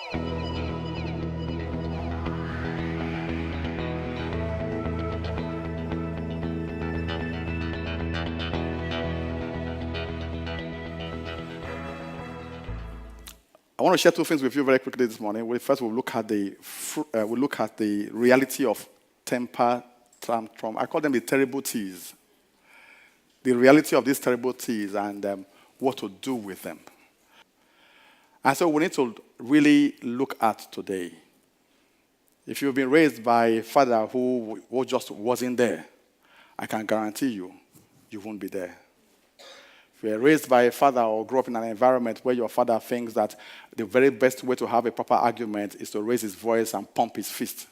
I want to share two things with you very quickly this morning. First, we'll look at the reality of temper tantrum. I call them the terrible T's. The reality of these terrible T's and what to do with them. And so we need to really look at today. If you've been raised by a father who just wasn't there, I can guarantee you won't be there. If you're raised by a father or grew up in an environment where your father thinks that the very best way to have a proper argument is to raise his voice and pump his fist,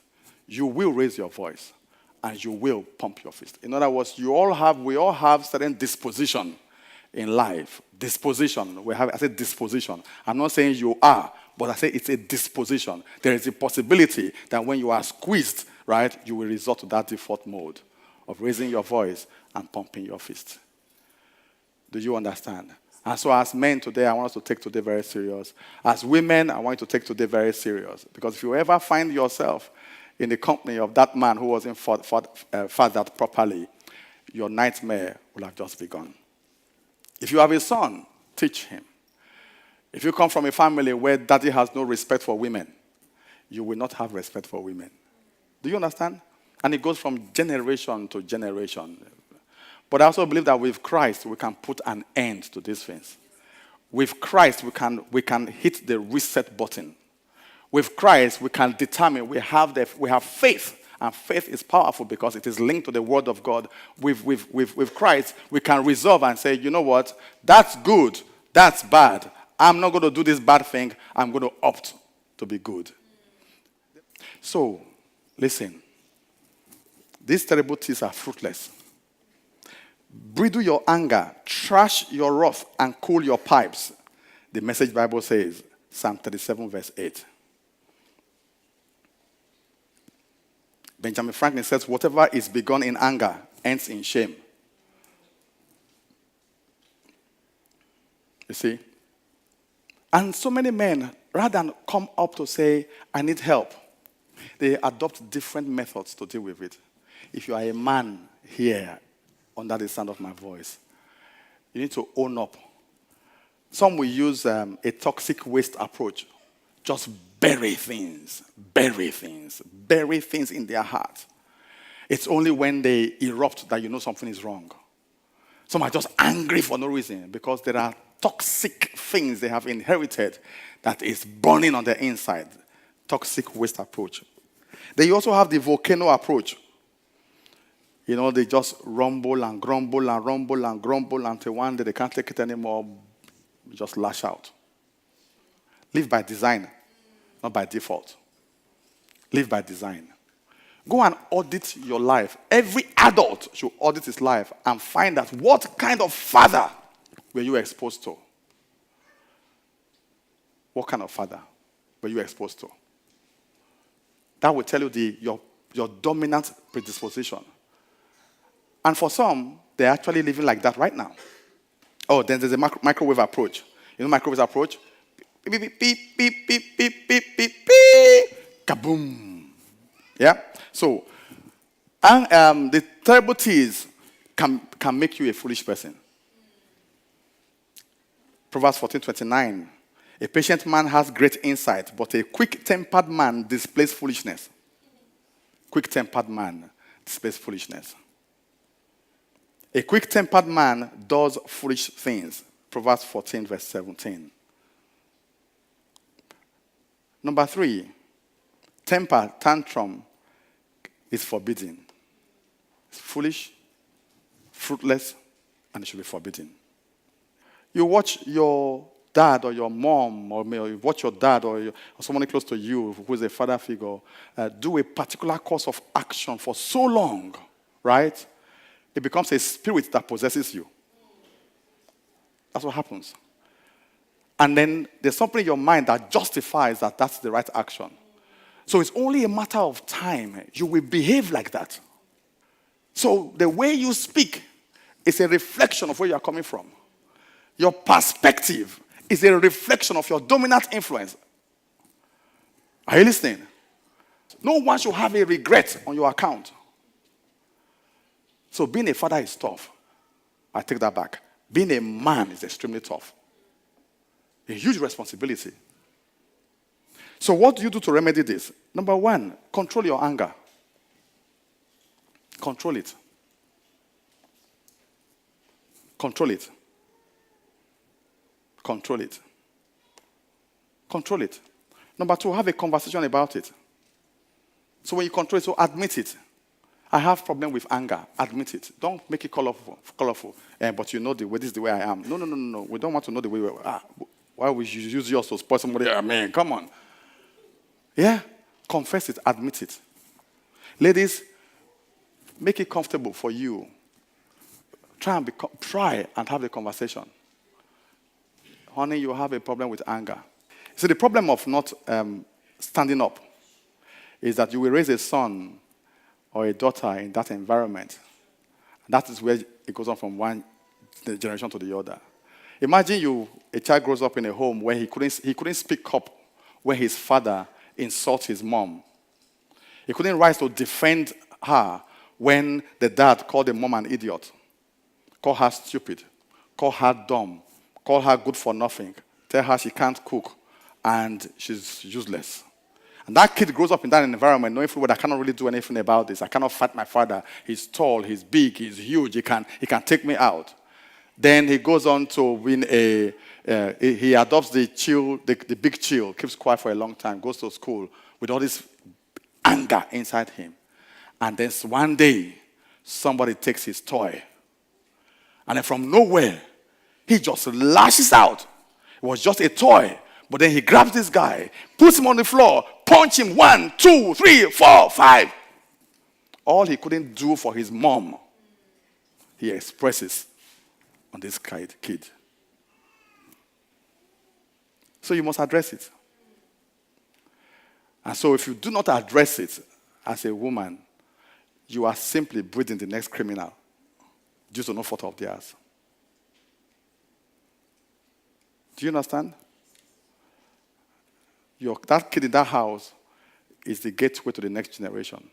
you will raise your voice and you will pump your fist. In other words, we all have certain disposition in life. Disposition. I say disposition. I'm not saying you are, but I say it's a disposition. There is a possibility that when you are squeezed, right, you will resort to that default mode of raising your voice and pumping your fist. Do you understand? And so as men today, I want us to take today very serious. As women, I want you to take today very serious. Because if you ever find yourself in the company of that man who wasn't fathered properly, your nightmare will have just begun. If you have a son, teach him. If you come from a family where daddy has no respect for women, you will not have respect for women. Do you understand? And it goes from generation to generation. But I also believe that with Christ, we can put an end to these things. With Christ, we can hit the reset button. With Christ, we can determine, we have faith. And faith is powerful because it is linked to the Word of God. With Christ, we can resolve and say, you know what? That's good. That's bad. I'm not going to do this bad thing. I'm going to opt to be good. So, listen. These terrible things are fruitless. Bridle your anger, trash your wrath, and cool your pipes. The Message Bible says, Psalm 37, verse 8. Benjamin Franklin says, whatever is begun in anger ends in shame. You see? And so many men, rather than come up to say, I need help, they adopt different methods to deal with it. If you are a man here, under the sound of my voice, you need to own up. Some will use a toxic waste approach. Just bury things in their heart. It's only when they erupt that you know something is wrong. Some are just angry for no reason because there are toxic things they have inherited that is burning on their inside. Toxic waste approach. They also have the volcano approach. You know, they just rumble and grumble and rumble and grumble until one day they can't take it anymore. Just lash out. Live by design, not by default. Live by design. Go and audit your life. Every adult should audit his life and find out what kind of father were you exposed to. What kind of father were you exposed to? That will tell you your dominant predisposition. And for some, they're actually living like that right now. Oh, then there's a microwave approach. You know microwave approach? Beep, beep, beep, beep, beep, beep, beep, beep, beep, kaboom. Yeah? So, and the terrible T's can make you a foolish person. Proverbs 14:29. A patient man has great insight, but a quick-tempered man displays foolishness. Quick-tempered man displays foolishness. A quick-tempered man does foolish things. Proverbs 14, verse 17. Number 3, temper, tantrum is forbidden. It's foolish, fruitless, and it should be forbidden. You watch your dad or your mom, or you watch your dad or someone close to you who is a father figure do a particular course of action for so long, right? It becomes a spirit that possesses you. That's what happens. And then there's something in your mind that justifies that that's the right action. So it's only a matter of time. You will behave like that. So the way you speak is a reflection of where you are coming from. Your perspective is a reflection of your dominant influence. Are you listening? No one should have a regret on your account. So being a father is tough. I take that back. Being a man is extremely tough. A huge responsibility. So what do you do to remedy this? Number one, control your anger. Control it. Control it. Control it. Control it. Number two, have a conversation about it. So when you control it, so admit it. I have problem with anger. Admit it. Don't make it colorful. But you know the way, this is the way I am. No. We don't want to know the way we are. Why would you use yours to spoil somebody? I mean, come on. Yeah? Confess it. Admit it. Ladies, make it comfortable for you. Try and have a conversation. Honey, you have a problem with anger. So the problem of not standing up is that you will raise a son or a daughter in that environment. That is where it goes on from one generation to the other. Imagine a child grows up in a home where he couldn't speak up when his father insults his mom. He couldn't rise to defend her when the dad called the mom an idiot, called her stupid, called her dumb, called her good for nothing, tell her she can't cook, and she's useless. And that kid grows up in that environment knowing full well I cannot really do anything about this. I cannot fight my father. He's tall, he's big, he's huge, he can take me out. Then he goes on to win he adopts the big chill, keeps quiet for a long time, goes to school with all this anger inside him. And then one day, somebody takes his toy. And then from nowhere, he just lashes out. It was just a toy. But then he grabs this guy, puts him on the floor, punch him 1, 2, 3, 4, 5. All he couldn't do for his mom, he expresses on this kid. So you must address it. And so if you do not address it as a woman, you are simply breeding the next criminal due to no fault of theirs. Do you understand? That kid in that house is the gateway to the next generation.